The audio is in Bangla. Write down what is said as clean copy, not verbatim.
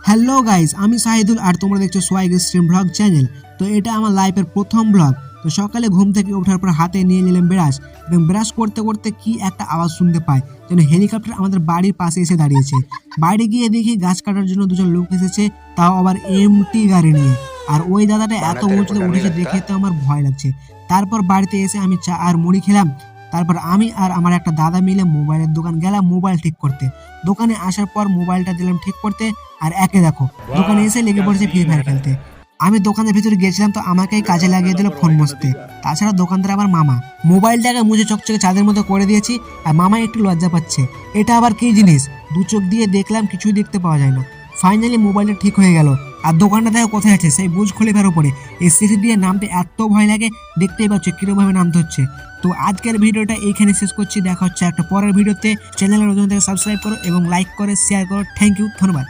হ্যালো গাইস, আমি শাহিদুল আর তোমরা দেখছো সোয়াগ স্ট্রিম ব্লগ চ্যানেল। তো এটা আমার লাইফের প্রথম ব্লগ। তো সকালে ঘুম থেকে ওঠার পর হাতে নিয়ে নিলাম ব্রাশ, এবং ব্রাশ করতে করতে কি একটা আওয়াজ শুনতে পাই, যেন হেলিকপ্টার আমাদের বাড়ির পাশে এসে দাঁড়িয়েছে। বাইরে গিয়ে দেখি গাছ কাটার জন্য দুজন লোক এসেছে, তাও আবার এমটি গাড়ি নিয়ে। আর ওই দাদাটা এত উঁচুতে উঠেছে দেখে তো আমার ভয় লাগছে। তারপর বাড়িতে এসে আমি চা আর মুড়ি খেলাম। তারপর আমি আর আমার একটা দাদা মিলে মোবাইলের দোকান গেলাম মোবাইল ঠিক করতে। দোকানে আসার পর মোবাইলটা দিলাম ঠিক করতে, আর একে দেখো দোকানে এসে লেগে পড়েছে ফ্রি ফায়ার খেলতে। আমি দোকানের ভিতরে গেছিলাম তো আমাকেই কাজে লাগিয়ে দিল ফোন মুছতে। তাছাড়া দোকানদার আমার মামা, মোবাইলটাকে মুছে চকচকে চাঁদের মতো করে দিয়েছি, আর মামা একটু লজ্জা পাচ্ছে। এটা আবার কি জিনিস, দু চোখ দিয়ে দেখলাম কিছুই দেখতে পাওয়া যায় না। ফাইনালি মোবাইলটা ঠিক হয়ে গেল। আর দোকানটা দেখো কোথায় আছে, সেই বুর্জ খলিফার উপরে। এই সিঁড়ি দিয়ে নামতে এত ভয় লাগে, দেখতেই পাচ্ছ কিরকম ভাবে নামতে হচ্ছে। তো আজকের ভিডিওটা এইখানে শেষ করছি, দেখা হচ্ছে একটা পরের ভিডিওতে। চ্যানেলের নতুন থেকে সাবস্ক্রাইব করো এবং লাইক করে শেয়ার করো। থ্যাংক ইউ, ধন্যবাদ।